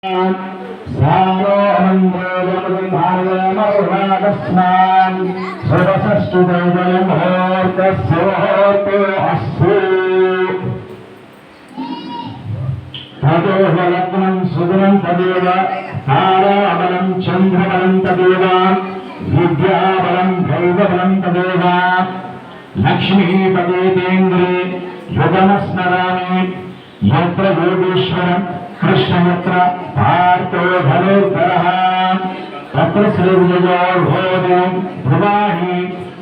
लग्नं सुगुणं तदेव ताराबलं चन्द्रबलं तदेव विद्याबलं दैवबलं तदेव लक्ष्मीपदेन्द्रे युगमस्मरामि यत्र योगेश्वरं कृष्णयत्र पार्थो धनुर्धरः तत्र श्रीविजयो ध्रुवाणि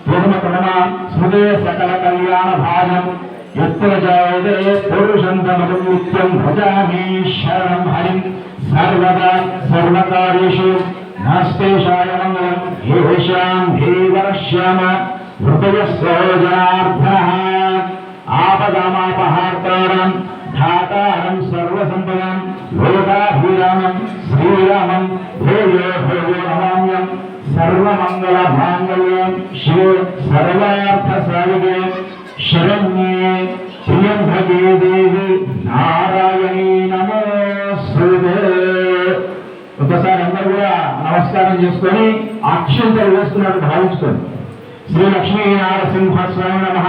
पूर्णतमा स्मृते सकलकल्याणभाजम् यत्र जयते पुरुषन्तमतं नित्यं भजामि शरणं हरिं सर्वदा सर्वकार्येषु नास्तेषाय मङ्गलं येषां देवरश्याम हृदयस्वजनार्दनः आपदामापहार्तारं धातारं सर्वसम्पदां लोकाभिरामं श्रीरामं भूयो भूयो नमाम्यं सर्वमङ्गलमाङ्गल्यं शिवे सर्वार्थसाधिके शरण्ये त्र्यंबके देवी नारायणी नमोस्तुते। ఒకసారి అందరూ కూడా నమస్కారం చేసుకొని అక్షంతలు వేస్తున్నట్టు భావించుకోండి. శ్రీ లక్ష్మీ నారసింహ స్వామి నమః,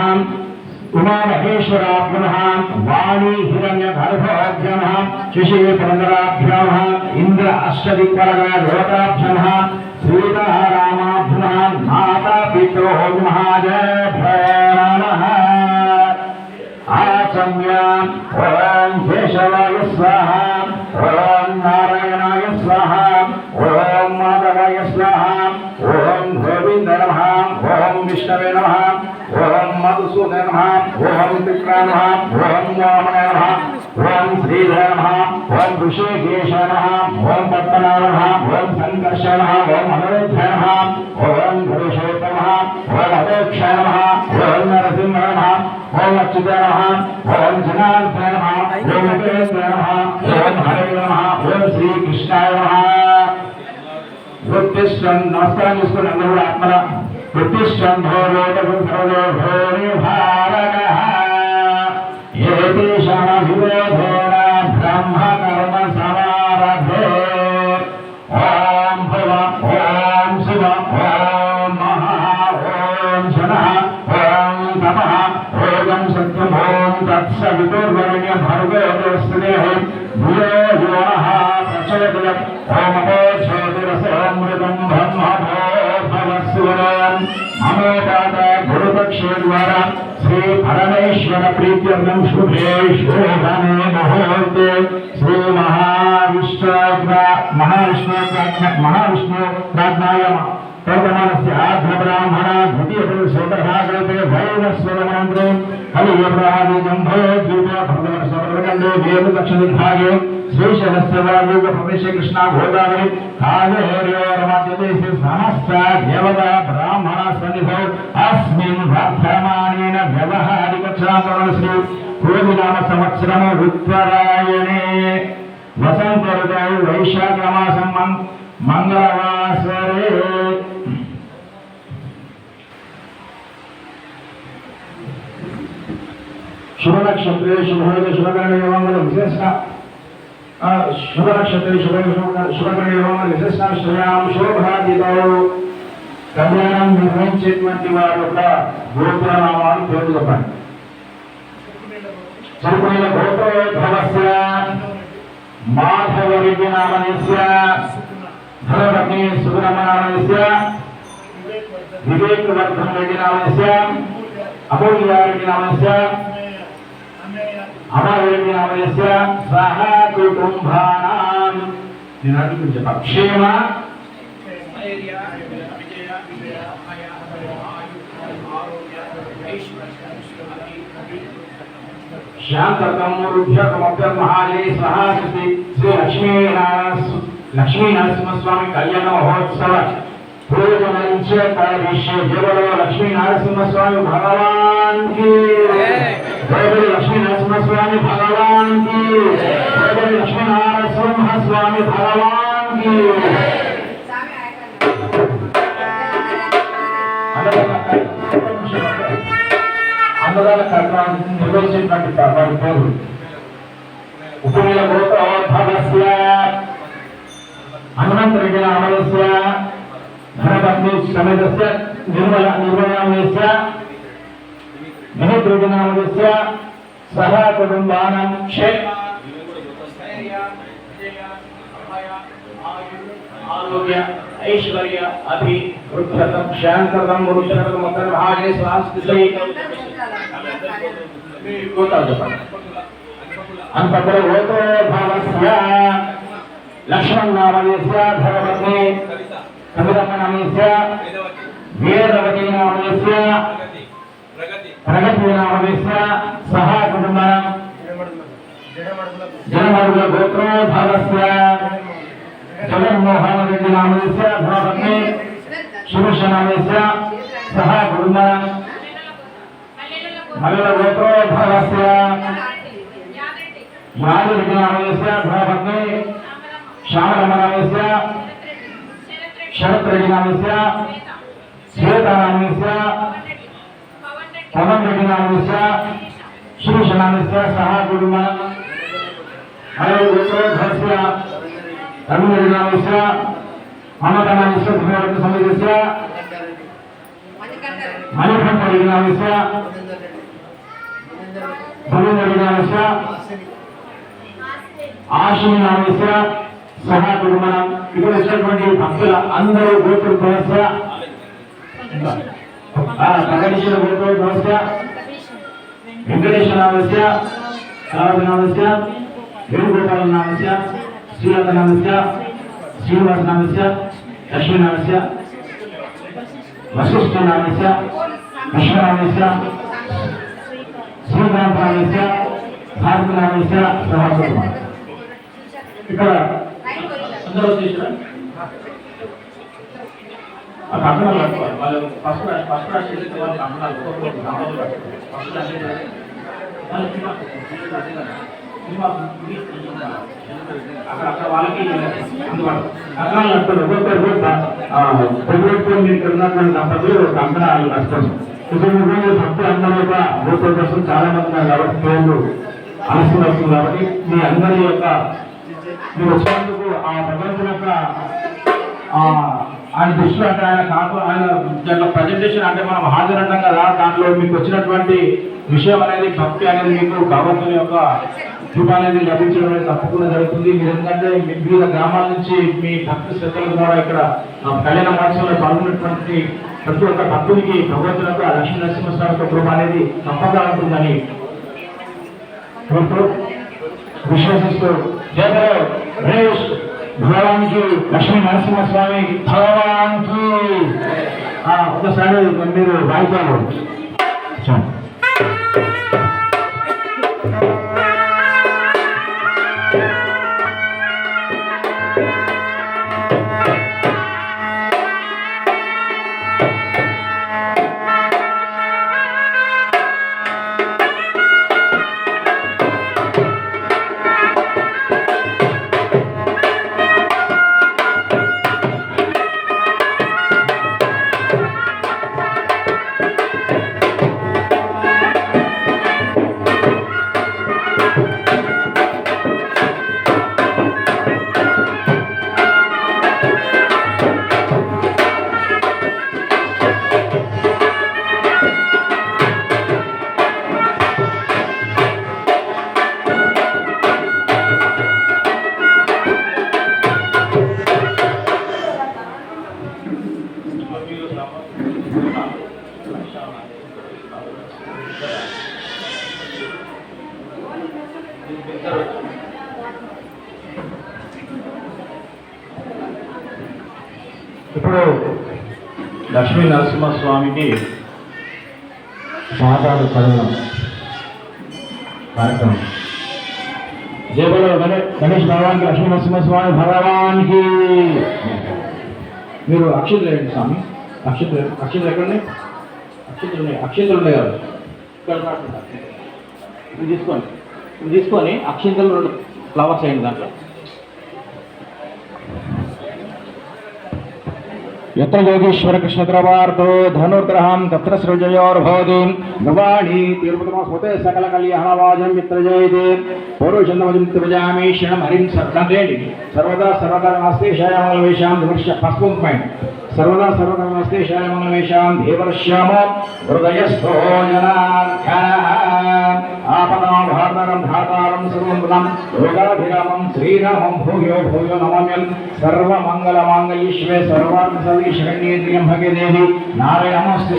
ఉమా మహేశ్వరాభ్య నమః, వాణి హిరణ్య గర్భోభ్య నమః, శిశే పురందరాభ్య నమః, ఇంద్ర అష్టదిక్పాలక దేవతాభ్య నమః, సీతారామాభ్య నమః, మాతా పితృభ్యో నమః, జయ నమః। आचम्यां ओम केशवाय स्वाहा, ओम नारायणाय स्वाहा, ओम माधवाय स्वाहा, ओम गोविंदाय नमः, ओम विष्णवे नमः, ओम मधुसूदनाय नमः, ओम विक्राय नमः, ओम वामनाय नमः, ओम श्रीधराय नमः, ओम ऋषिकेशाय नमः, ओम पद्मनाभाय नमः, ओम संकर्षाय नमः, ओम अनिरुद्धाय नमः, ओम पुरुषोत्तमाय नमः, ओम अदक्षाय नमः, ओम नरसिंहाय नमः, ओम अच्युताय नमः, ओम जनार्दनाय नमः, ओम वेंकटेशाय नमः, ओम हरे नमः, ओम श्री कृष्णाय नमः। उत्तिष्ठं नमस्कार చేసుకుని అందరూ కూడా ఆత్మల उत्तिष्ठं भोरोदगं सर्वो भोरे भारगः येतेषामभिरोधेन ब्रह्म कर्म समारभे। ओम भव ओम शिव ओम महा ओम जनः ओम तपः ओम सत्यं ओम तत्सवितुर्वरेण्यं भर्गो देवस्तेः भूयो यो नः प्रचोदयात्। ओम अपोषोतिरसोमृतं ब्रह्म भवस्वरं ममोपात गुरुपक्षे द्वारा श्री परमेश्वर प्रीत्यर्थं शुभे शोभने मुहूर्ते श्री महाविष्णुराज्ञाय वर्तमानस्य आध्रब्राह्मण द्वितीय पुरुषोत्तरभागवते वैवस्वरमन्त्रे कलियुगप्रहादिजम्भो द्वीपे भगवत्सर्वकण्डे वेद दक्षिणदिग्भागे श्रीशैलस्य वायुग प्रदेश कृष्णा गोदावरी कावेर्योर्मध्ये समस्त देवता ब्राह्मण सन्निधौ अस्मिन् वर्तमानेन व्यवहारिकचातुर् श्री कोविनाम संवत्सरम् उत्तरायणे वसंत ऋतौ वैशाख मासं मंगलवासरे शुभ नक्षत्रे शुभोदय शुभकरणे मंगल विशेष शुभ नक्षत्रे शुभकरणे मंगल विशेषाश्रयां शोभादितौ कल्याणं నిర్వహించేటువంటి వారి యొక్క గోత్రనామాలు పేరు చెప్పండి. సర్వేణ గోత్రోద్భవస్య మాధవ రెడ్డి నామనస్య, ధనపత్ని సుగుణమ్మ నామనస్య, వివేక్ వర్ధన్ రెడ్డి నామనస్య, అమూల్య రెడ్డి నామనస్య, అమర్ రెడ్డి నామనస్య సహ కుటుంబానాం క్షేమ शांतमहाजय स्वाहा श्री लक्ष्मीनरसिंहस्वामी कल्याण महोत्सव लक्ष्मीनरसिंहस्वामी भगवान की लक्ष्मीनरसिंहस्वामी भगवान की लक्ष्मीनरसिंहस्वामी भगवान की అన్నదాన కార్యక్రమాన్ని నిర్వహించినటువంటి వారి పేరు ఉపనీల గోత్రోద్భవస్య नामस्य धनपत्नी समेतस्य निर्मलामयस्य महेन्द्रनामस्य सह कुटुम्बानां क्षेम आरोग्य ऐश्वर्य अभिवृद्धतं शांततं वृद्धतं मतर्भागे स्वास्थ्यै अंतपर होतो भावस्य लक्ष्मण नामस्य धर्मपत्नी कविता नामस्य वेदवती नामस्य प्रगति नामस्य सह कुटुम्बानां जनमर्ग गोत्रो भावस्य जगन्मोहन रेड्डी नामस्य धर्मपत्नी शिवश नामस्य सह कुटुम्बानां मल्ल गोत्रो भावस्य यादव नामस्य धर्मपत्नी श्यामल नामस्य शरत रेड्डी नामस्य श्वेता नामस्य पवन रेड्डी नामस्य शिवश नामस्य सह कुटुम्बानां मल्ल गोत्रो भावस्य रविरेड्डी नामस्य ममता नामस्य धर्मपत्नी समेतस्य मणिकंठ रेड्डी नामस्य धर्मेंद्र नामस्य आशिनी नामस्य सह कुटुम्बानां ఇక్కడ వచ్చినటువంటి భక్తుల అందరూ గోత్ర సమస్య ప్రకటించిన గోత్ర సమస్య వెంకటేశ్వర నామస్య సారథి నామస్య వేణుగోపాల నామస్య శ్రీలత నామస్య శ్రీనివాస నామస్య లక్ష్మీ నామస్య వశిష్ఠ నామస్య విశ్వ నామస్య శ్రీకాంత నామస్య భారత నామస్య సహా ఇక్కడ అందరూ వచ్చేసారా ఆ కంకణాలు కట్టుకోవాలి వాళ్ళు ఫస్ట్ రాసి వాళ్ళు కంకణాలు ఫస్ట్ రాసి అక్కడ వాళ్ళకి కంకణాలు కట్టుకోండి ఒక్కొక్కరు ప్రభుత్వం మీకు ఉన్నటువంటి దంపతులు కంకణాలు కట్టుకోండి ఇప్పుడు భక్తులు అందరూ కూడా భూతుల కోసం చాలా మంది ఉన్నారు కాబట్టి పేర్లు ఆలస్యం వస్తుంది కాబట్టి మీ అందరి యొక్క మీరు వచ్చినందుకు ఆ ప్రపంచం యొక్క ఆయన దృష్టిలో అంటే ఆయన కాకు ఆయన దాంట్లో ప్రజెంటేషన్ అంటే మనం హాజరంటాం కదా దాంట్లో మీకు వచ్చినటువంటి విషయం అనేది భక్తి అనేది మీకు భగవంతుని యొక్క కృప అనేది లభించడం అనేది తప్పకుండా జరుగుతుంది. మీరు ఎందుకంటే వివిధ గ్రామాల నుంచి మీ భక్తి శ్రద్ధల ద్వారా ఇక్కడ కళ్యాణ మహోత్సవంలో పాల్గొన్నటువంటి ప్రతి ఒక్క భక్తునికి భగవంతుని యొక్క లక్ష్మీ నరసింహస్వామి యొక్క కృప అనేది తప్పగా ఉంటుందని విశ్వసిస్తూ జయ గణేష్ భగవాన్ కి లక్ష్మీ నరసింహస్వామి భగవాన్ కి ఒకసారి మీరు వాయిద్యాలు ఇప్పుడు లక్ష్మీ నరసింహస్వామికి పాదాలు కడగడం కార్యక్రమం. జయ బలో గణేష్ భగవాన్ కి లక్ష్మీ నరసింహస్వామి భగవాన్ కి. మీరు అక్షతలు వేయండి స్వామి. అక్షతలు ఎక్కడండి? అక్షతలు ఉన్నాయి కదా ఇక్కడ తీసుకొని అక్షింతలు 2 ఫ్లవర్స్ అయ్యింది దాంట్లో. यत्र योगीश्वर कृष्ण कृपार्थो धनुर्ग्रहं तत्र सृजयोर्भवति नवाणी तिरुपतिमस्मते सकल कल्याणवाजं यत्र जयते पौरुषन्दमजं त्रिभजामि शरणं हरिं सर्वदेवि सर्वदा सर्वकर्मस्ते शयमङ्गलवेशां दिवर्ष फस्पुंक् पॉइंट सर्वदा सर्वकर्मस्ते शयमङ्गलवेशां देवर्ष्याम हृदयस्थो जनार्दनः आपदां भारतं धातारं सर्वं योगाभिरामं श्रीरामं भूयो भूयो नमाम्यं सर्वमङ्गलमाङ्गल्ये शिवे सर्वार्थसाधिके शरण्ये त्र्यम्बके देवी नारायणमस्ते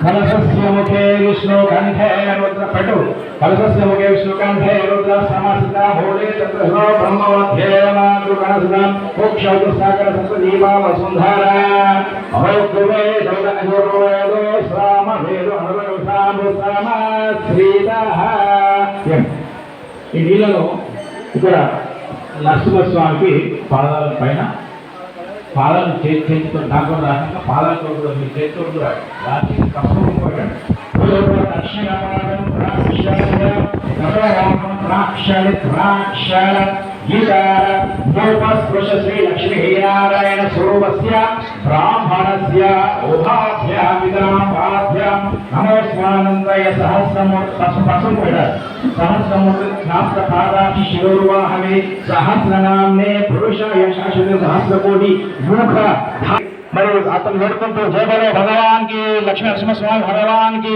कलशस्य मुखे विष्णुकण्ठे रुद्रपटु कलशस्य मुखे विष्णुकण्ठे रुद्र समासिता भोले तत्र ब्रह्ममध्ये मातृगणसुतां मोक्षौतसागर सप्तदीपा वसुन्धरा अहोकुवे दौलनयोर्वेदो सामवेदो अनुवेदो सामश्रीतः ఈ నీళ్ళలో ఇక్కడ నరసింహస్వామికి పాదాల పైన పాదాలు చేతితో దాంట్లో రాక పాదాలతో కూడా మీ చేతితో కూడా రాసి కష్టపడిపోయాడు శ్రీ లక్ష్మీనారాయణ స్వరూపస్య బ్రాహ్మణస్య ఉభాభ్యాం నమోస్మానందయ సహస్రమూర్తి శిరోర్వాహమే సహస్రనామ్నే పురుషాయ శాశ్వత సహస్రకోటి ముఖ మరి అతను వేడుకుంటూ జయ బలో భగవాన్ కి లక్ష్మీ నరసింహస్వామి భగవాన్ కి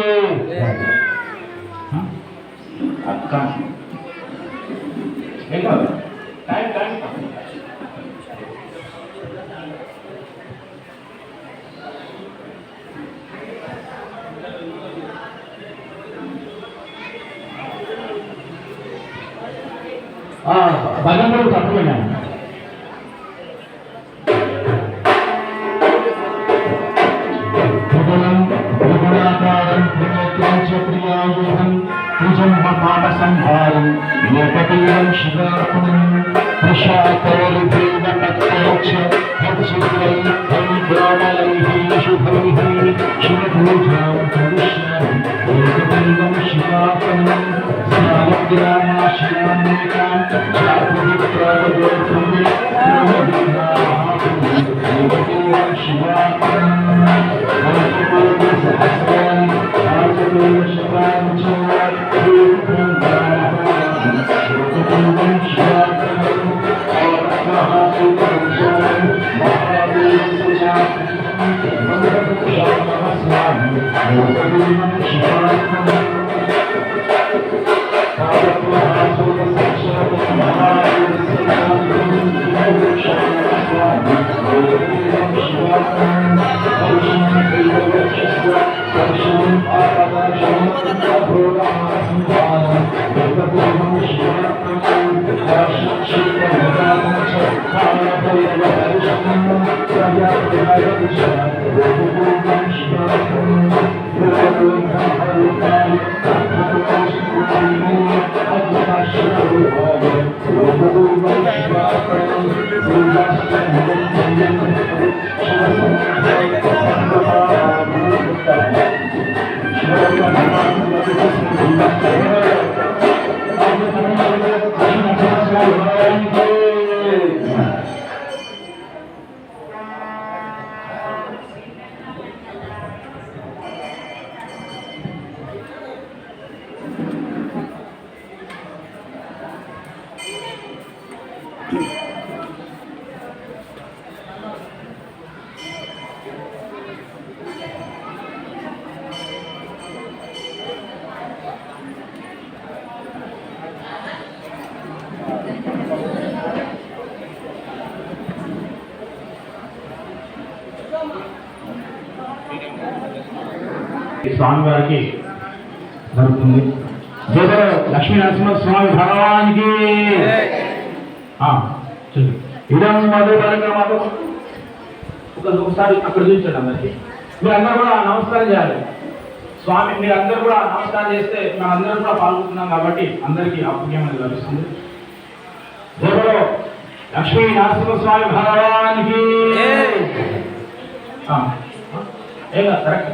భగవంతుడు తప్పలేదు संहारं योगपीडं शिवार्पणं प्रशाकौरदेवपत्रोक्ष हर्षुद्रैः हरिग्रामलैः शुभैः शिवपूजां करिष्यामि योगपीडं शिवार्पणं सालग्रामाशिलामेकां चापवित्रावदोत्तमे योगपीडं शिवार्पणं सहस्राणि शिवां च స్వామివారికి జరుగుతుంది. జయ లక్ష్మీ నరసింహస్వామి భగవానికి ఇదం మధురకమదు ఒకసారి అక్కడ చూపించండి అందరికి. మీరందరూ కూడా నమస్కారం చేయాలి. స్వామి మీరందరూ కూడా నమస్కారం చేస్తే మనందరూ కూడా పాల్గొంటున్నాం కాబట్టి అందరికీ ఆ పుణ్యం అనేది లభిస్తుంది. జయ లక్ష్మీ నరసింహస్వామి భగవానికి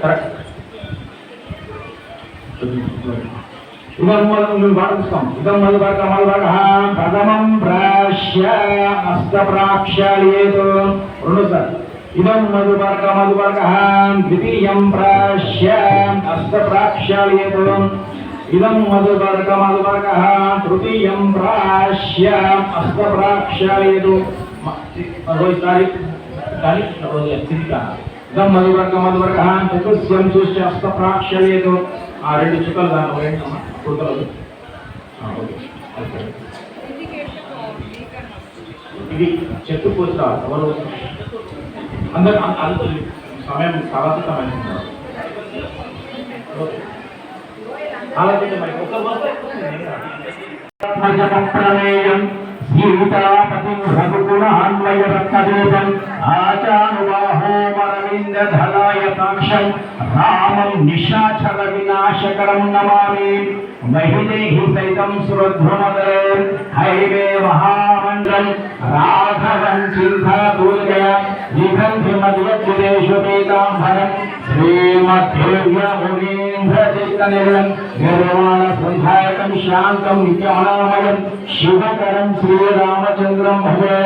కరెక్ట్ ఇదం మధుపర్కమల్వకః ప్రథమం ప్రాశ్య అష్టప్రాక్ష్యాయేతు రెండోసారి ఇదం మధుపర్కమల్వకః ద్వితీయం ప్రాశ్య అష్టప్రాక్ష్యాయేతు ఇదం మధుపర్కమల్వకః తృతీయం ప్రాశ్య అష్టప్రాక్ష్యాయేతు రోజుసారి కానీ ఇదం మధుపర్కమల్వకః చతుస్యం చూసి అష్టప్రాక్ష్యాయేతు ఆ రెండు చుక్కలు దాని వేయండి కుర్తలు ఇది చెట్టు పూజ ఎవరు అందరు అంత సమయం కాలతీతమైంది సీతాపతిం రఘుగుణాన్వయరత్నదూతం ఆచానుబాహోమరవిందధలాయతాక్షం రామం నిశాచర వినాశకరం నమామి మహిళేహి సైతం సురధ్వమదరే హైవే మహామంత్రం రాఘవం చింతాదూర్గయ విగంధి మధ్యదేశు పీతాంబరం శ్రీమద్దేవ్య మునీంద్రచిత్తనిలయం నిర్వాణ సంధాయకం శాంతం నిత్యమనామయం శివకరం శ్రీరామచంద్రం భజే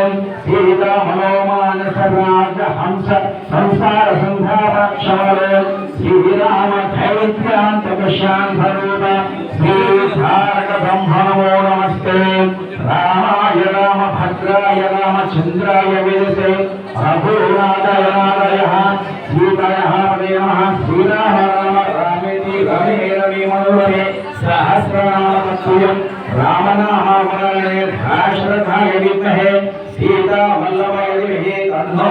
సీతా మనోమానసరాజ హంస సంసార సంధారక్షమలే శ్రీరామ ధైర్యాంతక శాంతరూప శ్రీధారక బ్రహ్మ నమో నమస్తే రామాయ రామ భద్రాయ రామచంద్రాయ విదసే రఘునాథాయ నారాయణ సీతాయ పదే నమః శ్రీరామ రామ రామేతి రమే రమే మనోరమే సహస్రనామ తత్తుల్యం రామనామావరణే ధాశ్రథాయ విద్మహే సీతా వల్లభాయ ధీమహి తన్నో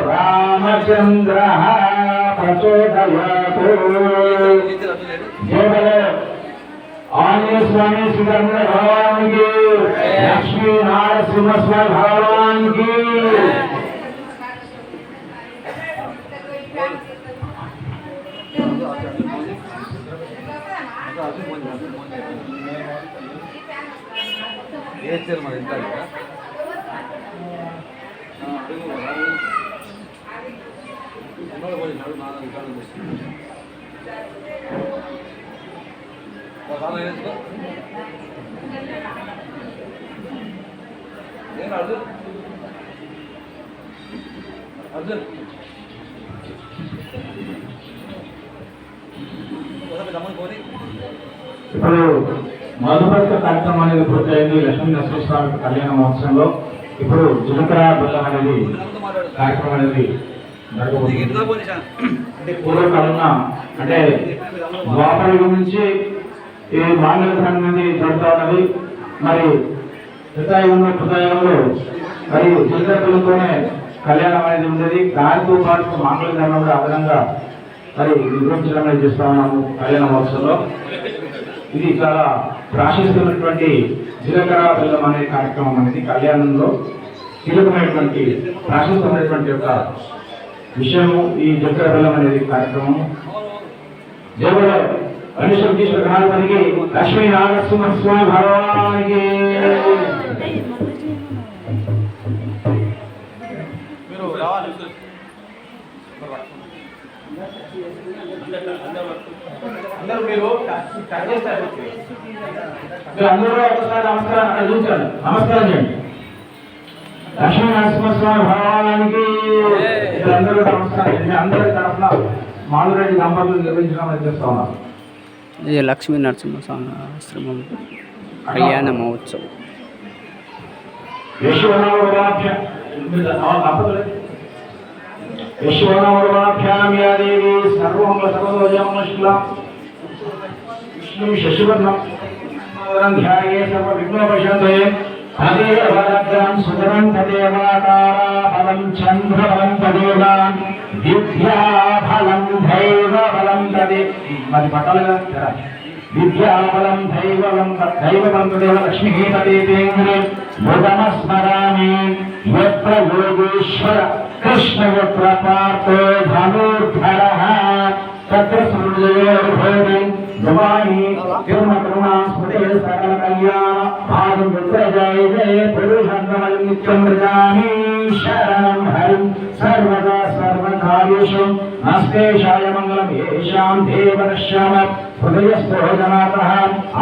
రామచంద్రః ప్రచోదయాత్ జయ आंजनेय स्वामी सिद्धराम भगवान की लक्ष्मी नारसिंह स्वामी भगवान की अर्जुन ఇప్పుడు మధుపర్క కార్యక్రమం అనేది పూర్తయింది. లక్ష్మీ నరసింహస్వామి కళ్యాణ మహోత్సవంలో ఇప్పుడు జీలకర్ర బెల్లం అనేది కార్యక్రమం అనేది జరగబోతుంది. అంటే పూర్వకాలంలో అంటే ద్వాపర యుగం నుంచి ఈ మాంగళ్యం అనేది జరుగుతూ ఉన్నది. మరి కృతాయుగంలో మరి జీలకర్ర బెల్లంతోనే కళ్యాణం అనేది ఉండేది. దానితో పాటు మాంగళ్య ధర్మం కూడా అదనంగా మరి నిర్వహించడం అనేది చేస్తా ఉన్నాము కళ్యాణ మహోత్సవంలో. ఇది చాలా ప్రాశస్త్యమైనటువంటి జీలకర్ర బెల్లం అనే కార్యక్రమం అనేది కళ్యాణంలో కీలకమైనటువంటి ప్రాశస్త్యమైనటువంటి యొక్క విషయము ఈ జీలకర్ర బెల్లం అనేది కార్యక్రమము. జయబోలో అనిశ్వర గణాధిపతికి లక్ష్మీ నారసింహస్వామి భగవానికి అందరూ ఒకసారి నమస్కారం అక్కడ చూశాను. నమస్కారం చేయండి. లక్ష్మీ నరసింహస్వామి భగవానికి అందరూ నమస్కారం చేయండి. అందరి తరఫున మాధురెడ్డి దంపతులు నిర్వహించడం చేస్తా ఉన్నారు. ఇది లక్ష్మీ నరసింహస్వామి ఆశ్రమం కళ్యాణ మహోత్సవం. యశ్వనవరాభ్యాం యా దేవి సర్వమంగళ సర్వోజయమంగళశుక్లాం విష్ణుం శశివర్ణం ధ్యాయే సర్వవిఘ్నోపశాంతయే తదేవ వరద్రం సుతరం తదేవాకారాఫలం చంద్రఫలం తదేవ విద్యాఫలం దైవఫలం తదే మరి పట్టాలిగా విద్యాఫలం దైవఫలం తదేవ లక్ష్మీ తదేవేంద్రే భుజమస్మరామి యత్ర యోగేశ్వర కృష్ణ యత్ర పార్థో ధనుర్ధరః తత్ర సూర్యోర్భవతి భవాని తిరుమకరుణా స్మృతే సకల కళ్యాణ భాగం విద్రజాయతే పురుషంతమయం నిత్యం వ్రజామి శరణం హరిం సర్వదా సర్వకార్యేషు నస్తేషాయ మంగళం ఏషాం దేవదశ్యామ हृदयस्थोजनातः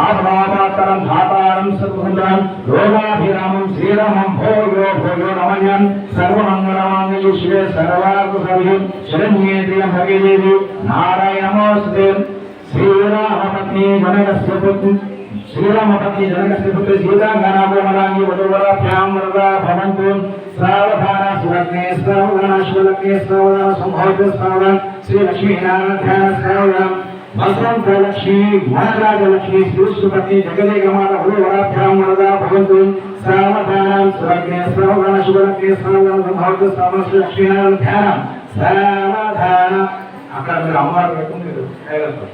आत्मापात्रं धातारं सर्वसुन्दरं योगाभिरामं श्रीरामं भोयो भोयो नमन्यं सर्वमङ्गलमाङ्गल्ये शिवे सर्वार्थसाधिके शरण्ये त्र्यम्बके देवी नारायणमोऽस्तुते श्रीरामपत्नी जनकस्य पुत्री श्रीरामपत्नी जनकस्य पुत्री सीताङ्गनाभवनाङ्गी वधूवराभ्यां वरदा भवन्तु सावधान सुरग्ने सावधान शुभलग्ने सावधान संभवते सावधान श्री लक्ष्मीनारायण सावधान भद्रं लक्ष्मी महाराज लक्ष्मी श्रीसुपत्नी जगदेकमाता वधूवराभ्यां वरदा भवन्तु सावधान सुरग्ने सावधान शुभलग्ने सावधान संभवते सावधान श्री लक्ष्मीनारायण सावधान అక్కడ మీరు అమ్మవారు పెట్టుకుంటారు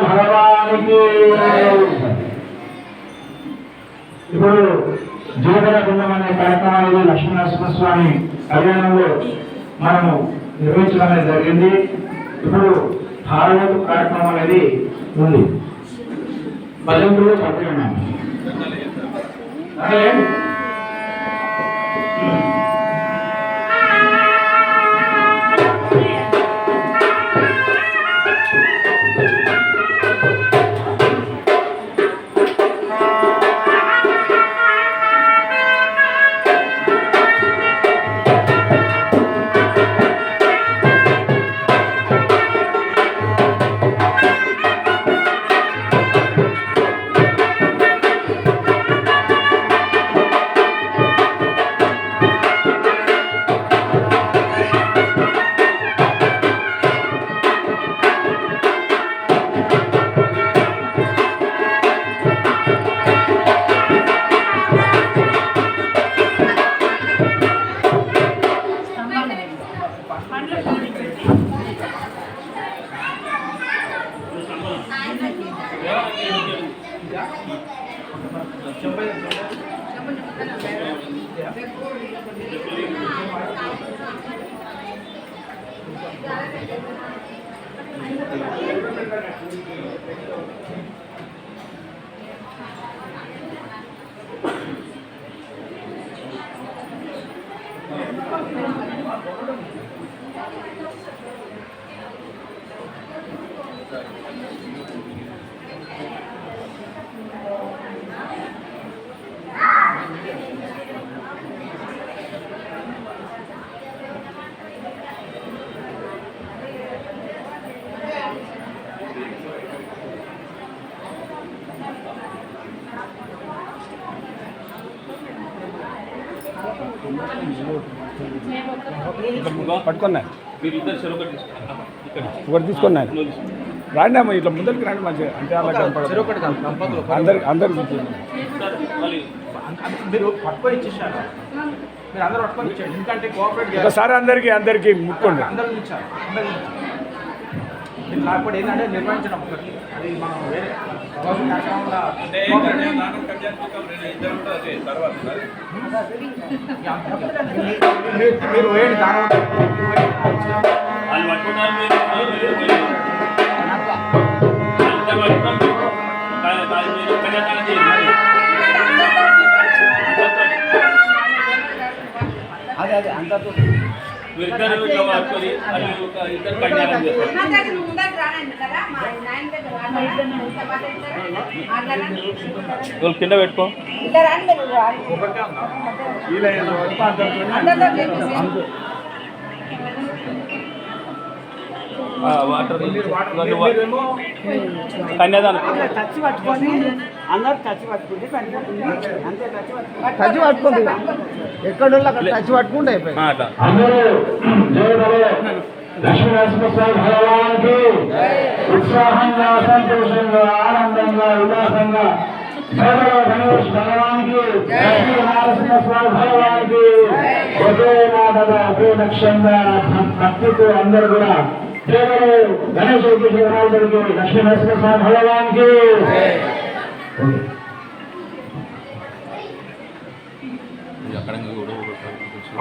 భగవానికి ఇప్పుడు జీవన బృందం అనే కార్యక్రమాన్ని లక్ష్మీనరసింహస్వామి కళ్యాణంలో మనము నిర్వహించడం అనేది జరిగింది. ఇప్పుడు భారత కార్యక్రమం అనేది ఉంది. భజంతులు పట్టుకున్నాం పట్టుకున్నాను ఒకటి తీసుకున్నాను రాండి అమ్మ ఇట్లా ముందరికి రాండి మంచిగా అంటే అలా అందరికి అందరికి మీరు పట్టుకొని ఇచ్చేసారు, మీరు అందరూ పట్టుకొని ఇచ్చారు. ఎందుకంటే కోఆపరేట్ ఒకసారి అందరికి ముక్కోండి. అందరూ ఇచ్చారు, అందరూ మీరు కాకపోతే ఏంటంటే నిర్వహించడం ఒకటి అది మనం వేరే మీరు వేయండి దాని అదే అంతతో వీరిద్దరు ఇట్లా పట్టుకొని అది ఒక ఇద్దరు కళ్యాణం చేస్తారు. వాళ్ళు కింద పెట్టుకో. వాటర్ కన్యాదానం టచ్ పట్టుకోండి ఎక్కడ టచ్ పట్టుకుంటే అయిపోయింది. అట్లా అందరూ లక్ష్మీనరసింహస్వామి భగవానికి ఉత్సాహంగా సంతోషంగా ఆనందంగా ఉల్లాసంగా గణేష్ భగవానికి లక్ష్మీనరసింహస్వామి భగవానికి ఒకే మాటగా ఒకే లక్ష్యంగా భక్తితో అందరూ కూడా కేవలం గణేష్ విగ్రహానికి లక్ష్మీనరసింహస్వామి భగవానికి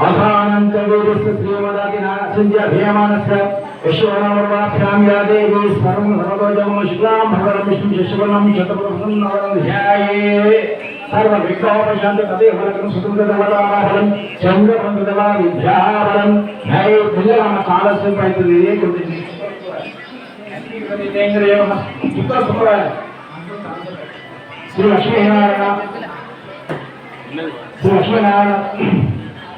आसानन्तवीरस्य श्रीमदादिनाथस्य अभियमानस्य यशोनामर्वाभ्यां या देवी सर्वं सर्वतोजमो शुक्लां भगवतं विष्णुं शशिवर्णं शतप्रसन्नवरं ध्याये सर्वविघ्नोपशान्ति तदेव फलकं सुकृतदेवताफलं चन्द्रपन्द्रदेवा विद्याफलं न्याये पुण्यकालस्य पैतृये कृते श्री लक्ष्मीनारायण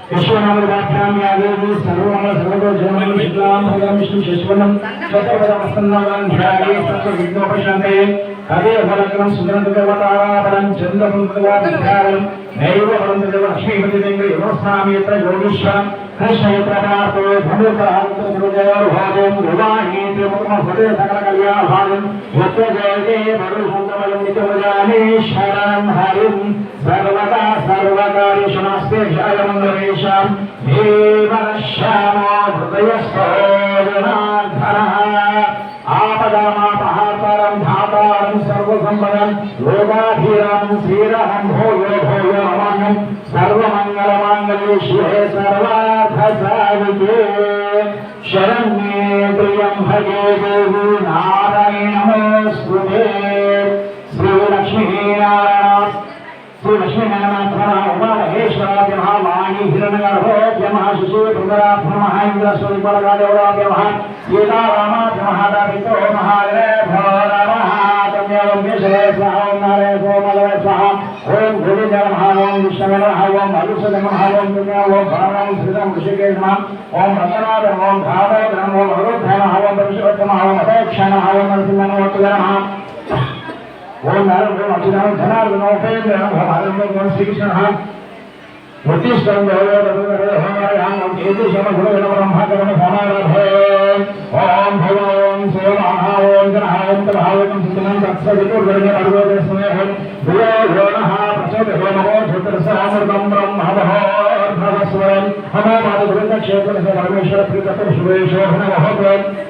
विश्वनामदाभ्यां या देवी सर्वमंगल सर्वतोजमो शुक्लां भगवतं विष्णुं शशिवर्णं शतप्रसन्नवरं ध्याये सर्वविघ्नोपशान्तये तदेव फलकं सुकृतदेवताफलं चन्द्रपन्द्रदेवा विद्याफलं नैव फलं लक्ष्मीपतिदेवी नमस्कामि यत्र योगीश्वरं कृष्णयत्रपार्थो धनुर्धरान्तर्जयोर्भाजं विवाहे त्रिमुखमहोदय सकलकल्याणभाजं यत्र जयते मरुसन्तमलं नित्यमजामि शरणं हरिं सर्वदा सर्वकार्येषु नास्ते जयमङ्गलेशां देवश्यामो हृदयस्थो जनार्दनः आपदामापहारं धातारं सर्वसम्पदं लोकाधीरं श्रीरहं भोयो भोयो अमान्यं सर्वमङ्गलमाङ्गल्ये शिवे सर्वार्थसाधिके शरण्ये त्र्यम्बके देवी नारायणि नमोऽस्तुते श्रीलक्ष्मीनारायण उमामहेश्वराभ्य वाणी हिरण्यगर्भोभ्य शिशु भृगराभ्य इंद्रस्वरूपलगादेवराभ्य सीतारामाभ्य दापितो महादेभ्यो नमः तम्यवम्यशरे स्वाहा ओं नारायण सोमलवे स्वाहा ओं गोविंदे नमः ओं विष्णवे नमः ओं मधुसूदने नमः ओं पुण्य ओं भरणं श्रीतं ऋषिकेश नमः ओं रतनाथ ओं भागवत नमः ओं भगवद्भ्यो नमः ओं परमेश्वर नमः ओं अपेक्ष नमः ओं नरसिंह नमः ओम नारायण अच्युतानंद धनार्दन उपेन्द्र भगवान श्री कृष्ण उत्तिष्ठं देवदेव हमारे हम केतु समगुण ब्रह्मा कर्म समाराधे ओम भगवान शिवमहा ओम गणहां भावकं सिद्धं तत्सवितुर्गणे भगवते स्नेह भूयो भोनः प्रचोदयो नमो धृतरसामृतं ब्रह्मभवस्वयं हमामादिवृन्द क्षेत्र से परमेश्वर प्रीतः शुभेशो नमः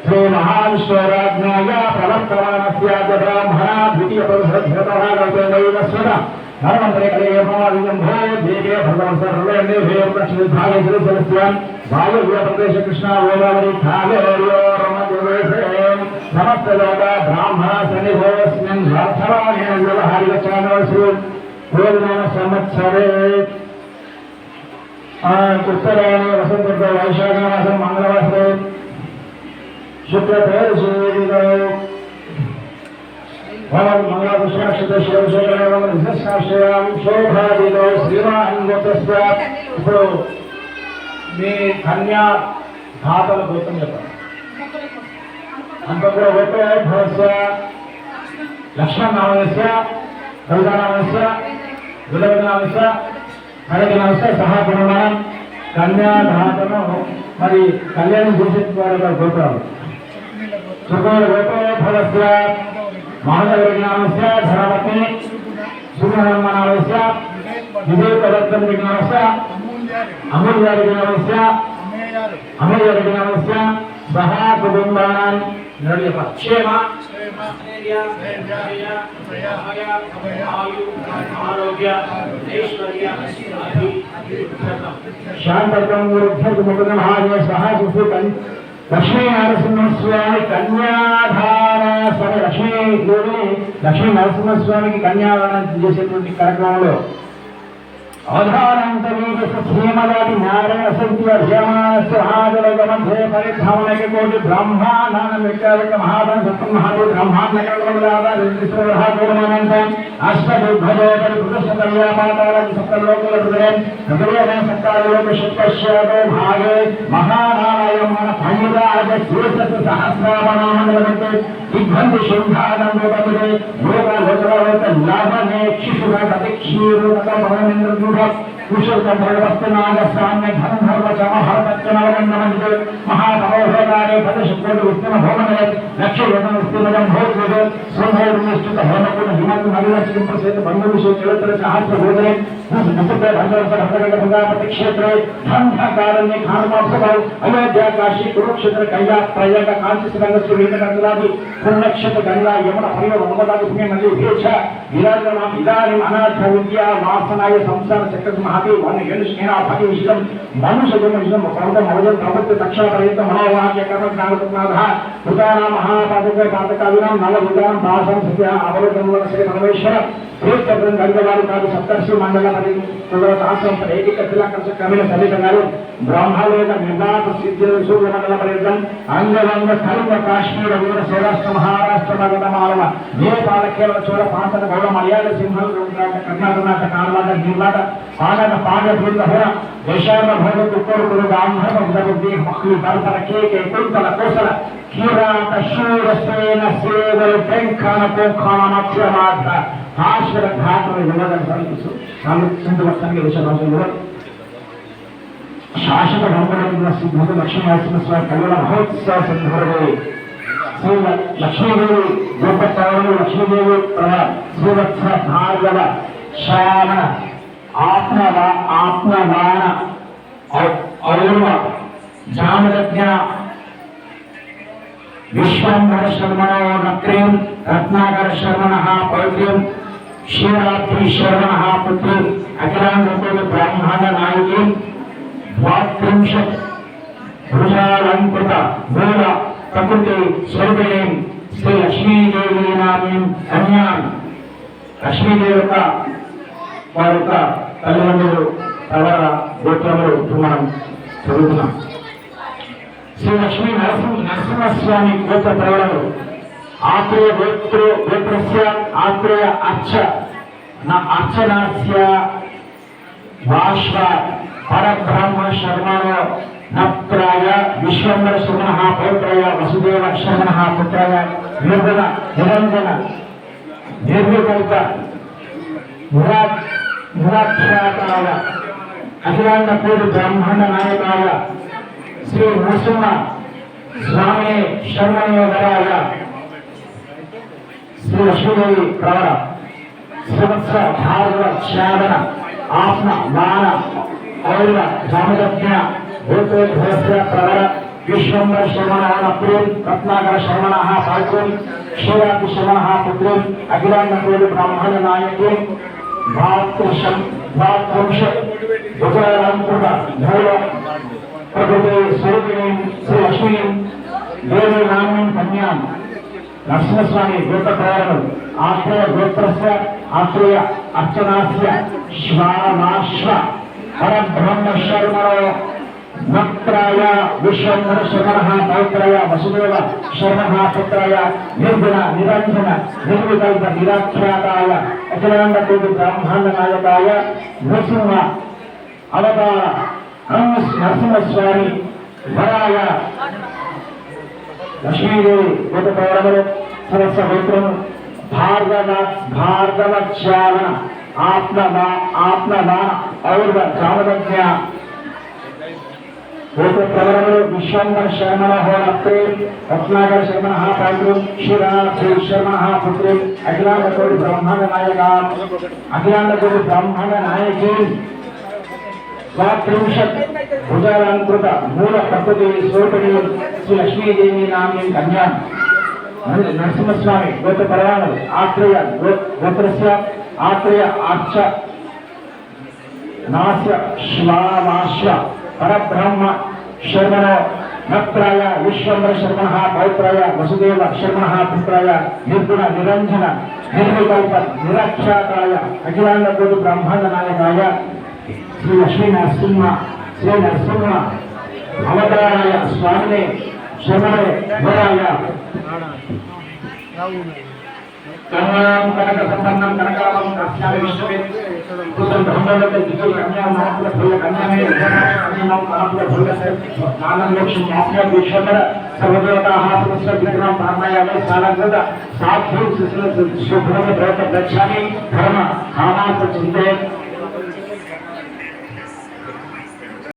श्री महाविष्णुराज्ञाय प्रवर्तमानस्य ब्राह्मणा द्वितीय परिषद्भृतः गतदैवस्वः धर्मंतरे कलेय प्रमादिजं भो देवे भगवान् सर्वे देवे प्रश्नभागे श्रीसरस्वं वायुव्य प्रदेश कृष्णा गोदावरी खालेर्योरमध्यदेशे समस्त लोका ब्राह्मणा सन्निभोस्मिन् वर्धमानेन व्यवहारिकचानवसु पूर्णनाम संवत्सरे उत्तरायणे वसन्तऋतौ वैशाखमासं मङ्गलवासरे शुक्लत्रयोदशी भगवान मंगलापुष्पाक्षत शिवशेखरं विशेषाश्रयां शोभादितो श्रीवान् गोत्रस्य ఇప్పుడు మీ కన్యా ధాతల గోత్రం చెప్పండి అంతకుల గోత్రభవస్య లక్ష్మణనామస్య కవితానామస్య విలవనామస్య హరనామస్య సహా ప్రమాణం కన్యా ధాతను మరి కళ్యాణం చేసే వారి గోత్రాలు సుఖోల గోత్రభవస్య महादेवज्ञानस्य धर्मपत्नी सुब्रह्मण्यनामस्य विवेकदत्तज्ञानस्य अमूल्याज्ञानस्य अमूल्याज्ञानस्य सह कुटुम्बानां क्षेम आरोग्य ऐश्वर्य शांतत्वं वृद्धिर्मुक्तमहाय सह सुखं लक्ष्मी नरसिंहस्वामी कन्याधारण स्वामी लक्ष्मी नरसिंहस्वामी की कन्यादान చేసేటువంటి కార్యక్రమంలో अवधानन्तवीरसीमदादि नारायण सत्य ध्यमानस्य महाजलगमध्ये परिधावनके कोटि ब्रह्माण्डानमिकालिक महाधन सत्य महादेव ब्रह्माण्डकलमलादा गोरमानन्तं अष्टदुर्भजोदरि पुरुषकल्या मातारं सप्तलोकलहृदयं हृदयेन सत्तालोक शुक्लश्यादो भागे महानारायण भंगिराज शीर्षस सहस्रामनामनवते दिग्बन्धि शुद्धानन्दोदरे योगलोकलोक लाभने क्षिशुरतक्षीरुतकमनेन्द्रदूढ कुशलकभवस्तनागस्वाम्य धनधर्मचमहरतच्चनवरन्नमन्ते महाभवोधारे पदशुक्रोड उत्तमभवनये लक्ष्यवदनस्तिमजं भोज्यते स्वभैर्निष्ठित हेमकुल हिमकुल नगरस्य प्रसिद्ध भंगविषय चलतर सहस्रभूतरे मुसुते भंगवरपति क्षेत्रे धन्धकारण्य खानमासभाव अयोध्या काशी कुरुक्षेत्र कैलास प्रयाग कांची रंग सुरेन्द्रनाथि पुण्यक्षेत्र गंगा यमुना हरिवर नर्मदा पुण्य नदी भेष विराजमान इदानीम अनाथ विद्या वासनाय संसार चक्र महादेव वन गणेशेना भाग्य विश्वम मनुष्य जन्म विश्वम पर्वत मवजन प्रपत्य तक्षण पर्यंत मनोवाक्य कर्म ज्ञाननाथ उदाना महापादक पादकाविनाम नव उदान दासं सत्य अवलोकन श्री परमेश्वर एक गंगवारी कादु सप्तर्षि मंडल परि तदर दासं एक तिलकर्ष क्रमेण सलितगारु ब्रह्मलोक निर्वात सिद्ध सूर्य मंडल पर्यंत अंगवंग कलिंग काश्मीर वीर सौराष्ट्र महाराष्ट्र मगध मालव नेपाल केरल चोಳ पांचन गौड़ मलयाळ सिंहल कर्नाटक कानवाड निर्वात आनंद पागपुर होर देशार्थ भोग तुक्कोर गांधर्व बुद्धि मक्खी बलपर केके कुंतल कोसल ಕಿರಾತ ಶೂರಸೇನ ಸೇವಲ್ ಬೆಂಕನ ಕೋಖಾನ ಅಕ್ಷಮಾಧ ಭಾಷರ ಘಾತನ ವಿನೋದನ ಸಲ್ಲಿಸು ಸಿಂಧು ವರ್ಷಕ್ಕೆ ವಿಷಯವಾದ ಶಾಸಕ ಗಣಪತಿಯ ಸಿದ್ಧದ ಲಕ್ಷ್ಮೀನರಸಿಂಹ ಕನ್ನಡ ಮಹೋತ್ಸವ ಸಂದರ್ಭದಲ್ಲಿ ಶ್ರೀ ಲಕ್ಷ್ಮೀದೇವಿ ಗೋಪತ್ತವರು ಲಕ್ಷ್ಮೀದೇವಿ ಶ್ರೀವತ್ಸ ಭಾರ್ಗವ ಶ್ರಾವಣ ಆತ್ಮದಾನ ಔರ್ವ ಜಾಮದಜ್ಞ विश्वंभर शर्मणो नक्रीं रत्नाकर शर्मणः पौत्रीं शिवरात्रि शर्मणः पुत्रीं अखिलांडकोटि ब्रह्मांड नायकीं द्वात्रिंशत् भुजालंकृत मूल प्रकृति स्वरूपिणीं श्री लक्ष्मी देवी नामीं कन्यां लक्ष्मी देवी वाరి తల్లిదండ్రులు ప్రవర గోత్రములు మనం చదువుతున్నాం. श्री लक्ष्मी नरसिंहस्वामी गोत्र प्रवरण आत्रेय गोत्रस्य आत्रेय अर्चनास्य वाश्व परब्रह्म शर्मणो नप्त्राय विश्वंभर शर्मणः पौत्राय वसुदेव शर्मणः पुत्राय निर्गुण निरंजन निर्विकल्प निराख्याताय अखिलांडकोटि ब्रह्मांड नायकाय श्री नरसिंह स्वामी शर्मणोदराय श्री लक्ष्मीदेवी प्रवर श्रीवत्स भार्गव श्रावण आत्म मान और्व जामदज्ञ भूतोद्भवस्य प्रवर विश्वंभर शर्मणः प्रियं रत्नाकर शर्मणः पौत्रीं शिवरात्रि शर्मणः पुत्रीं अखिलांडकोटि ब्रह्मांड नायकीं द्वात्रिंशत् भुजालंकृत मूल प्रकृति स्वरूपिणीं श्री लक्ष्मी देवी नामीं कन्यां नरसिंहस्वामी गोत्र प्रवरण आत्रेय गोत्रस्य आत्रेय अर्चनास्य श्वानाश्व परब्रह्म शर्मणो नक्त्राय विश्वंभर शर्मणः पौत्राय वसुदेव शर्मणः पुत्राय निर्गुण निरंजन निर्विकल्प निराख्याताय अखिलांडकोटि ब्रह्मांड नायकाय नृसिंह अवतार नरसिंहस्वामी वराय लक्ष्मीदेवी गोत्र प्रवरण सरस गोत्रम भार्गवचारण आत्मदान और्व जामदज्ञ गोत्र प्रवरण विश्वंभर शर्मणः नप्त्रीं रत्नाकर शर्मणः पौत्रीं शिवरात्रि शर्मणः पुत्रीं अखिलांडकोटि ब्रह्मांड नायकां अखिलांडकोटि ब्रह्मांड नायकीं द्वात्रिंशत् भुजालंकृत मूल प्रकृति स्वरूपिणीं श्री लक्ष्मी देवी नामीं कन्यां नरसिंहस्वामी गोत्र प्रवरण आत्रेय गोत्रस्य आत्रेय अर्चनास्य श्वानाश्व परब्रह्म शर्मणो नप्त्राय विश्वंभर शर्मणः पौत्राय वसुदेव शर्मणः पुत्राय निर्गुण निरंजन निर्विकल्प निराख्याताय अखिलांडकोटि ब्रह्मांड नायकाय శ్రీ లక్ష్మీ నరసింహ శ్రీ నరసింహ అవతారాయ స్వామిని శరణే వరాయ కన్యాం కనక సంపన్నం కనకాలం కస్యామి విశ్వే కుసం బ్రహ్మలతే దివ్య కన్యాం నామపుర ఫల కన్యామే కన్యాం నామపుర ఫల నానం లక్ష్మి ఆత్మ విశ్వకర సర్వదేవతాః సమస్త విగ్రహం ప్రాణాయామే సాలగత సాధ్యం శిశుల శుభ్రమ ప్రవత గచ్ఛామి ధర్మ కామార్థ చింతే